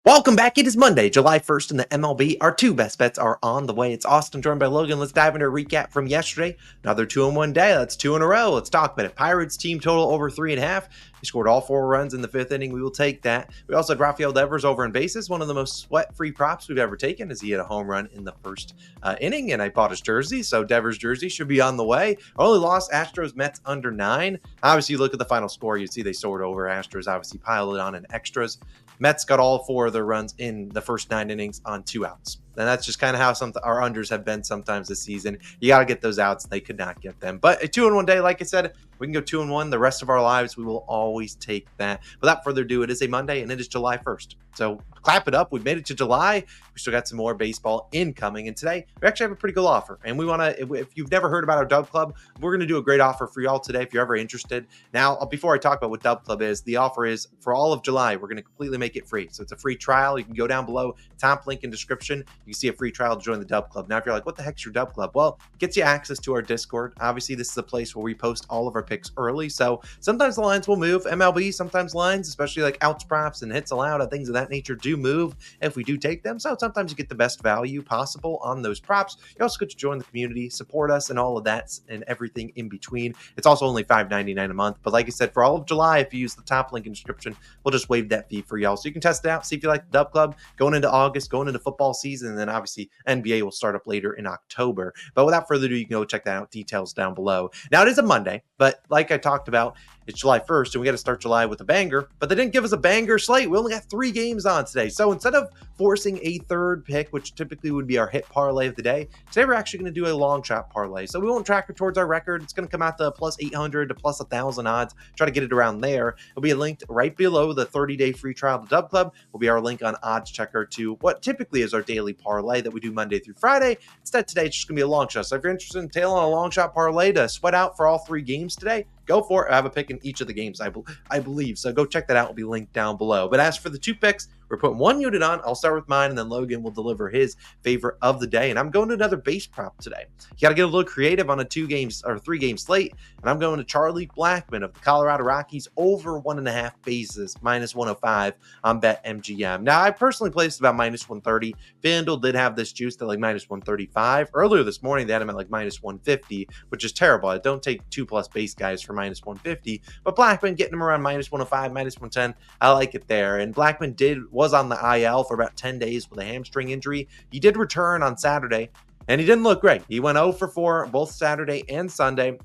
Welcome back. It is Monday, July 1st in the MLB. Our two best bets are on the way. It's Austin joined by Logan. Let's dive into a recap from yesterday. Another 2-in-1 day. That's two in a row. Let's talk about it. Pirates team total over 3.5. He scored all 4 runs in the 5th inning. We will take that. We also had Rafael Devers over in bases, one of the most sweat-free props we've ever taken, as he hit a home run in the first inning, and I bought his jersey, so Devers' jersey should be on the way. Only lost Astros Mets under 9. Obviously, you look at the final score, you see they soared over. Astros obviously piled it on in extras. Mets got all 4 of their runs in the first 9 innings on 2 outs. And that's just kind of how our unders have been sometimes this season. You got to get those outs. They could not get them. But a 2-in-1 day, like I said, we can go 2-in-1 the rest of our lives. We will always take that. Without further ado, it is a Monday and it is July 1st. So clap it up. We've made it to July. We still got some more baseball incoming. And today, we actually have a pretty cool offer. And we want to, if you've never heard about our DubClub, we're going to do a great offer for y'all today if you're ever interested. Now, before I talk about what DubClub is, the offer is for all of July. We're going to completely make it free. So it's a free trial. You can go down below, top link in description. You can see a free trial to join the DubClub. Now, if you're like, what the heck's your DubClub? Well, it gets you access to our Discord. Obviously, this is a place where we post all of our picks early. So sometimes the lines will move. MLB, sometimes lines, especially like outs props and hits allowed and things of that nature do move if we do take them. So sometimes you get the best value possible on those props. You also get to join the community, support us, and all of that and everything in between. It's also only $5.99 a month. But like I said, for all of July, if you use the top link in description, we'll just waive that fee for y'all. So you can test it out, see if you like the DubClub going into August, going into football season, and then obviously NBA will start up later in October. But without further ado, you can go check that out. Details down below. Now, it is a Monday, but like I talked about, it's July 1st, and we got to start July with a banger, but they didn't give us a banger slate. We only got 3 games on today. So instead of forcing a third pick, which typically would be our hit parlay of the day, today we're actually going to do a long shot parlay. So we won't track it towards our record. It's going to come out to plus 800 to plus 1,000 odds. Try to get it around there. It'll be linked right below the 30-day free trial to DubClub. Will be our link on Odds Checker to what typically is our daily parlay that we do Monday through Friday. Instead, today it's just going to be a long shot. So if you're interested in tailing a long shot parlay to sweat out for all 3 games today, go for it. I have a pick in each of the games, I believe. So go check that out. It'll be linked down below. But as for the 2 picks, we're putting 1 unit on. I'll start with mine, and then Logan will deliver his favorite of the day. And I'm going to another base prop today. You got to get a little creative on a 3-game slate. And I'm going to Charlie Blackman of the Colorado Rockies over 1.5 bases, minus 105 on BetMGM. Now, I personally placed about minus 130. FanDuel did have this juice at like minus 135. Earlier this morning, they had him at like minus 150, which is terrible. I don't take 2+ base guys for minus 150. But Blackman getting him around minus 105, minus 110. I like it there. And Blackman was on the IL for about 10 days with a hamstring injury. He did return on Saturday, and he didn't look great. He went 0 for 4 both Saturday and Sunday.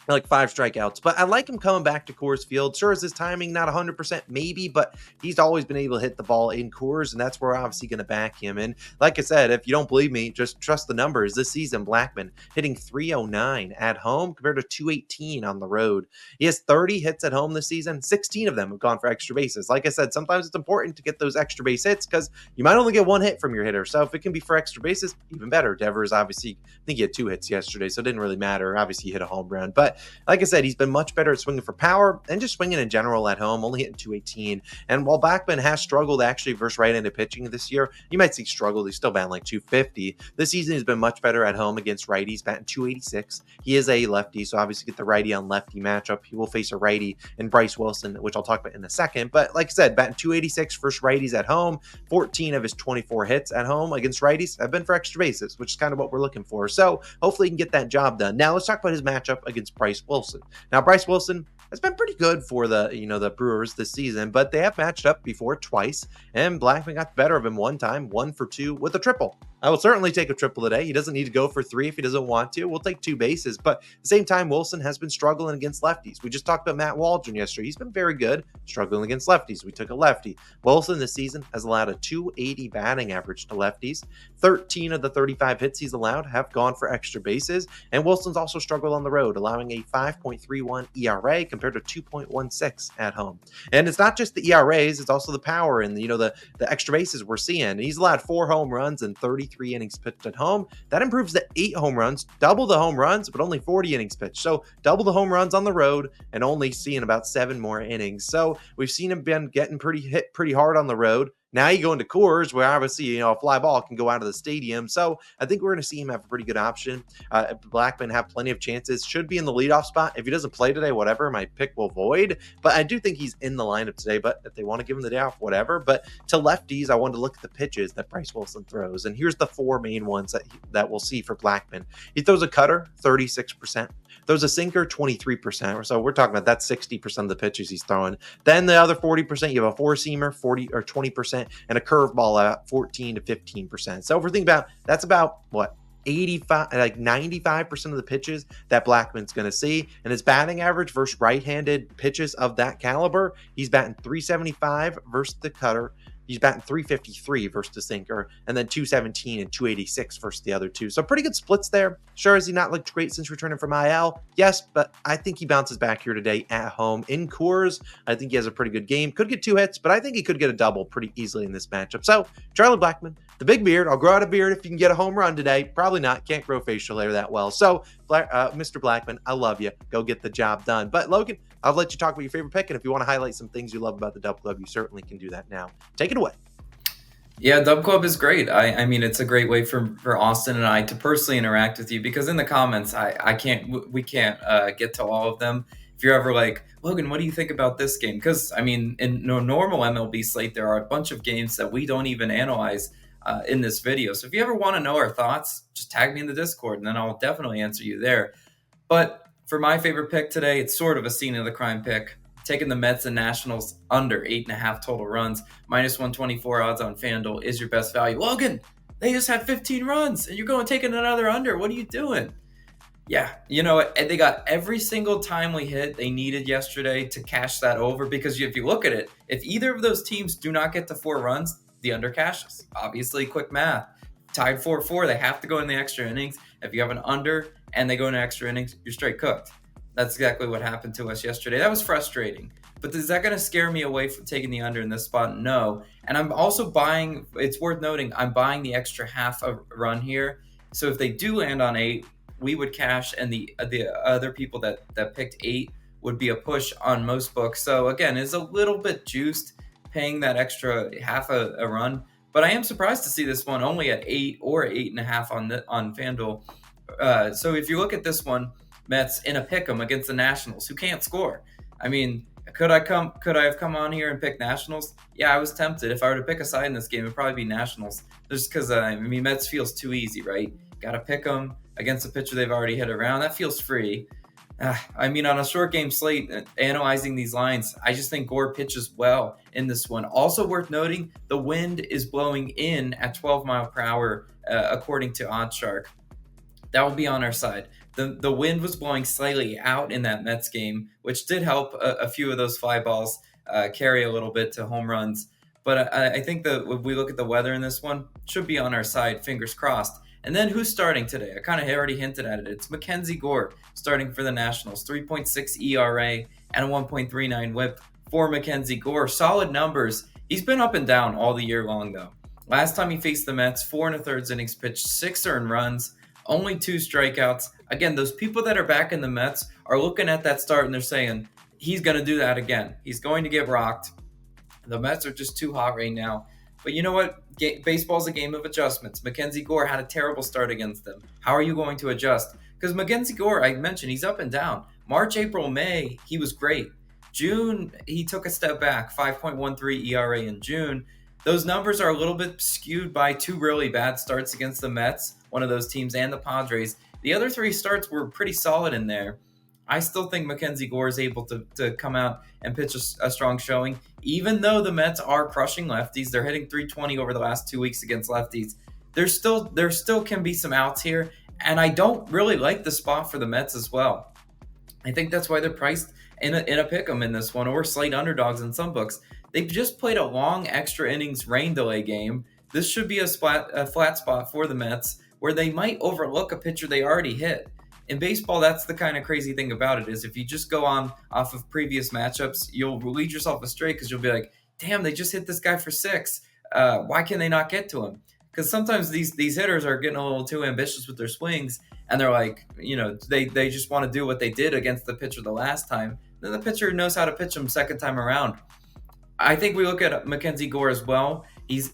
Like 5 strikeouts, but I like him coming back to Coors Field. Sure, is his timing not 100% maybe, but he's always been able to hit the ball in Coors, and that's where we're obviously going to back him. And like I said, if you don't believe me, just trust the numbers. This season, Blackman hitting 309 at home compared to 218 on the road. He has 30 hits at home this season. 16 of them have gone for extra bases. Like I said, sometimes it's important to get those extra base hits because you might only get 1 hit from your hitter. So if it can be for extra bases, even better. Devers, obviously, I think he had 2 hits yesterday, so it didn't really matter. Obviously, he hit a home run, but like I said, he's been much better at swinging for power and just swinging in general at home, only hitting 218. And while Blackman has struggled actually versus right-handed pitching this year, you might see struggle. He's still batting like 250. This season he's been much better at home against righties, batting 286. He is a lefty, so obviously get the righty on lefty matchup. He will face a righty in Bryce Wilson, which I'll talk about in a second. But like I said, batting 286 versus righties at home. 14 of his 24 hits at home against righties have been for extra bases, which is kind of what we're looking for. So hopefully he can get that job done. Now let's talk about his matchup against Bryce Wilson. Now, Bryce Wilson has been pretty good for the Brewers this season, but they have matched up before twice, and Blackman got the better of him one time, 1 for 2 with a triple. I will certainly take a triple today. He doesn't need to go for 3 if he doesn't want to. We'll take 2 bases, but at the same time, Wilson has been struggling against lefties. We just talked about Matt Waldron yesterday. He's been very good, struggling against lefties. We took a lefty. Wilson this season has allowed a 280 batting average to lefties. 13 of the 35 hits he's allowed have gone for extra bases, and Wilson's also struggled on the road, allowing a 5.31 ERA compared to 2.16 at home. And it's not just the ERAs, it's also the power and the extra bases we're seeing. He's allowed 4 home runs and 33 innings pitched at home. That improves to 8 home runs, double the home runs, but only 40 innings pitched. So double the home runs on the road and only seeing about 7 more innings. So we've seen him been getting hit pretty hard on the road. Now you go into Coors, where obviously, a fly ball can go out of the stadium. So I think we're going to see him have a pretty good option. Blackman have plenty of chances. Should be in the leadoff spot. If he doesn't play today, whatever, my pick will void. But I do think he's in the lineup today. But if they want to give him the day off, whatever. But to lefties, I wanted to look at the pitches that Bryce Wilson throws. And here's the four main ones that we'll see for Blackman. He throws a cutter, 36%. Throws a sinker, 23%. Or so we're talking about that's 60% of the pitches he's throwing. Then the other 40%, you have a four-seamer, 40 or 20%, and a curveball at 14 to 15%. So if we're thinking about, that's about what? 95% of the pitches that Blackman's going to see. And his batting average versus right-handed pitches of that caliber, he's batting 375 versus the cutter. He's batting 353 versus the sinker, and then 217 and 286 versus the other two. So pretty good splits there. Sure, has he not looked great since returning from IL? Yes, but I think he bounces back here today at home in Coors. I think he has a pretty good game. Could get 2 hits, but I think he could get a double pretty easily in this matchup. So Charlie Blackman, the big beard. I'll grow out a beard if you can get a home run today. Probably not. Can't grow facial hair that well. So Mr. Blackman, I love you. Go get the job done. But Logan, I'll let you talk about your favorite pick, and if you want to highlight some things you love about the DubClub, you certainly can do that now. Take it away. Yeah, DubClub is great. I mean, it's a great way for Austin and I to personally interact with you, because in the comments, we can't get to all of them. If you're ever like, Logan, what do you think about this game? Because, I mean, in a normal MLB slate, there are a bunch of games that we don't even analyze in this video. So if you ever want to know our thoughts, just tag me in the Discord, and then I'll definitely answer you there. But for my favorite pick today, it's sort of a scene of the crime pick. Taking the Mets and Nationals under 8.5 total runs, minus 124 odds on FanDuel is your best value. Logan, they just had 15 runs, and you're going taking another under. What are you doing? Yeah, they got every single timely hit they needed yesterday to cash that over, because if you look at it, if either of those teams do not get to 4 runs, the under cashes. Obviously, quick math. Tied 4-4, they have to go in the extra innings. If you have an under and they go in extra innings, you're straight cooked. That's exactly what happened to us yesterday. That was frustrating. But is that going to scare me away from taking the under in this spot? No. And I'm also buying, it's worth noting, I'm buying the extra half a run here. So if they do land on 8, we would cash, and the other people that picked 8 would be a push on most books. So again, it's a little bit juiced paying that extra half a run. But I am surprised to see this one only at 8 or 8.5 on FanDuel. So if you look at this one, Mets in a pick'em against the Nationals, who can't score. I mean, could I have come on here and picked Nationals? Yeah, I was tempted. If I were to pick a side in this game, it'd probably be Nationals. Just because Mets feels too easy, right? Got to pick them against a pitcher they've already hit around. That feels free. On a short game slate, analyzing these lines, I just think Gore pitches well in this one. Also worth noting, the wind is blowing in at 12 mile per hour, according to OddsShark. That will be on our side. The wind was blowing slightly out in that Mets game, which did help a few of those fly balls carry a little bit to home runs. But I think that if we look at the weather in this one, should be on our side, fingers crossed. And then who's starting today? I kind of already hinted at it. It's Mackenzie Gore starting for the Nationals, 3.6 ERA and a 1.39 whip for Mackenzie Gore. Solid numbers. He's been up and down all the year long, though. Last time he faced the Mets, 4 1/3 innings pitched, 6 earned runs, only 2 strikeouts. Again, those people that are back in the Mets are looking at that start and they're saying, he's going to do that again. He's going to get rocked. The Mets are just too hot right now. But you know what? Baseball's a game of adjustments. Mackenzie Gore had a terrible start against them. How are you going to adjust? Because Mackenzie Gore, I mentioned, he's up and down. March, April, May, he was great. June, he took a step back, 5.13 ERA in June. Those numbers are a little bit skewed by 2 really bad starts against the Mets, one of those teams, and the Padres. The other 3 starts were pretty solid in there. I still think Mackenzie Gore is able to come out and pitch a strong showing, even though the Mets are crushing lefties. They're hitting 320 over the last 2 weeks against lefties. There still can be some outs here, and I don't really like the spot for the Mets as well. I think that's why they're priced in a pick'em in this one, or slight underdogs in some books. They've just played a long extra innings rain delay game. This should be a flat spot for the Mets, where they might overlook a pitcher they already hit. In baseball, that's the kind of crazy thing about it, is if you just go on off of previous matchups, you'll lead yourself astray, because you'll be like, damn, they just hit this guy for 6. Why can they not get to him? Because sometimes these hitters are getting a little too ambitious with their swings, and they're like, they just want to do what they did against the pitcher the last time. Then the pitcher knows how to pitch them second time around. I think we look at Mackenzie Gore as well.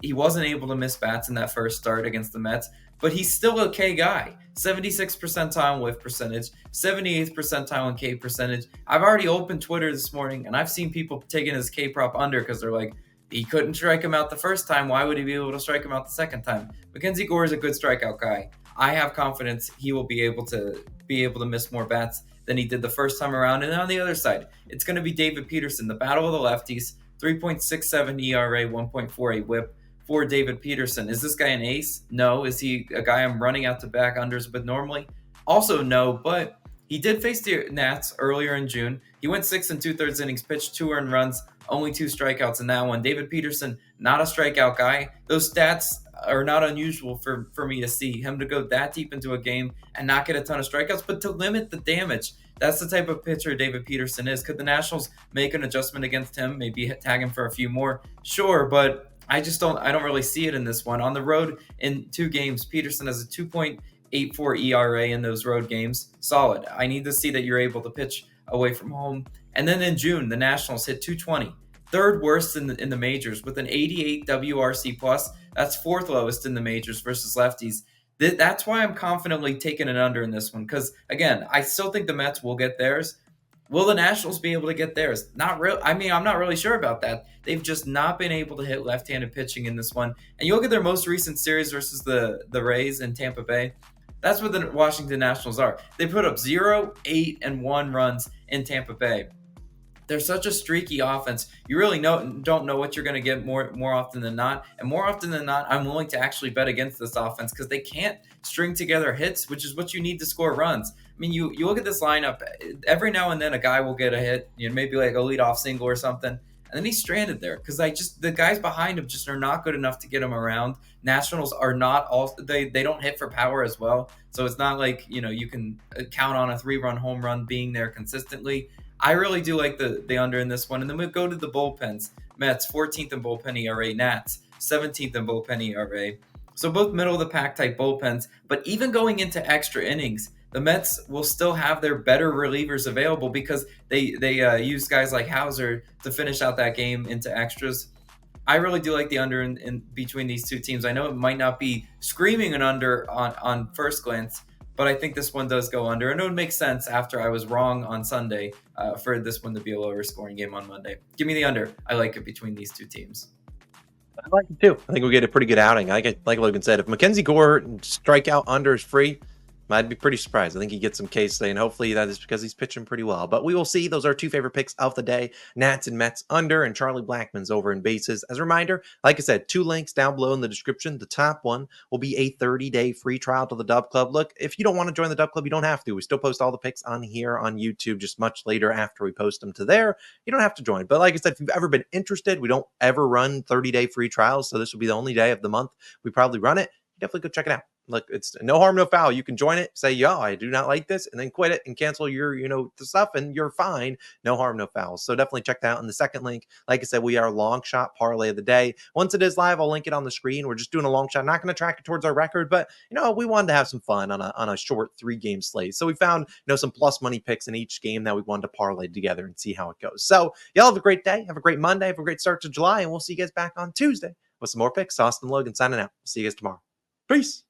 He wasn't able to miss bats in that first start against the Mets, but he's still a K guy. 76th percentile whiff percentage, 78th percentile in K percentage. I've already opened Twitter this morning, and I've seen people taking his K prop under because they're like, he couldn't strike him out the first time. Why would he be able to strike him out the second time? Mackenzie Gore is a good strikeout guy. I have confidence he will be able to miss more bats than he did the first time around. And on the other side, it's going to be David Peterson, the battle of the lefties, 3.67 ERA, 1.48 whip for David Peterson. Is this guy an ace? No. Is he a guy I'm running out to back unders with normally? Also no, but he did face the Nats earlier in June. He went 6 2/3 innings, pitched 2 earned runs, only 2 strikeouts in that one. David Peterson, not a strikeout guy. Those stats are not unusual for me to see. Him to go that deep into a game and not get a ton of strikeouts, but to limit the damage. That's the type of pitcher David Peterson is. Could the Nationals make an adjustment against him? Maybe tag him for a few more? Sure, but I don't really see it in this one. On the road in 2 games, Peterson has a 2.84 ERA in those road games. Solid. I need to see that you're able to pitch away from home. And then in June, the Nationals hit 220. Third worst in the majors with an 88 WRC plus. That's 4th lowest in the majors versus lefties. That's why I'm confidently taking an under in this one. Because again, I still think the Mets will get theirs. Will the Nationals be able to get theirs? Not real. I mean, I'm not really sure about that. They've just not been able to hit left-handed pitching in this one. And you look at their most recent series versus the Rays in Tampa Bay. That's what the Washington Nationals are. They put up 0, 8, and 1 runs in Tampa Bay. They're such a streaky offense. You really don't know what you're going to get more often than not. And more often than not, I'm willing to actually bet against this offense because they can't string together hits, which is what you need to score runs. I mean, you look at this lineup. Every now and then, a guy will get a hit. Maybe like a leadoff single or something, and then he's stranded there because the guys behind him just are not good enough to get him around. Nationals are not all they don't hit for power as well, so it's not like you can count on a 3-run home run being there consistently. I really do like the under in this one. And then we go to the bullpens. Mets, 14th in bullpen ERA. Nats, 17th in bullpen ERA. So both middle-of-the-pack type bullpens. But even going into extra innings, the Mets will still have their better relievers available because they use guys like Hauser to finish out that game into extras. I really do like the under in between these two teams. I know it might not be screaming an under on first glance, but I think this one does go under. And it would make sense after I was wrong on Sunday for this one to be a lower scoring game on Monday. Give me the under. I like it between these two teams. I like it too. I think we get a pretty good outing. Like Logan said, if Mackenzie Gore strikeout under is free, I'd be pretty surprised. I think he gets some Ks today, and hopefully that is because he's pitching pretty well. But we will see. Those are 2 favorite picks of the day. Nats and Mets under, and Charlie Blackman's over in bases. As a reminder, like I said, 2 links down below in the description. The top one will be a 30-day free trial to the DubClub. Look, if you don't want to join the DubClub, you don't have to. We still post all the picks on here on YouTube just much later after we post them to there. You don't have to join. But like I said, if you've ever been interested, we don't ever run 30-day free trials, so this will be the only day of the month we probably run it. You definitely go check it out. Look, it's no harm, no foul. You can join it, say, yo, I do not like this, and then quit it and cancel your, the stuff, and you're fine. No harm, no foul. So definitely check that out. In the second link, like I said, we are Longshot Parlay of the day. Once it is live, I'll link it on the screen. We're just doing a long shot. Not going to track it towards our record, but, we wanted to have some fun on a short 3-game slate. So we found, some plus money picks in each game that we wanted to parlay together and see how it goes. So y'all have a great day. Have a great Monday. Have a great start to July, and we'll see you guys back on Tuesday with some more picks. Austin Logan signing out. See you guys tomorrow. Peace.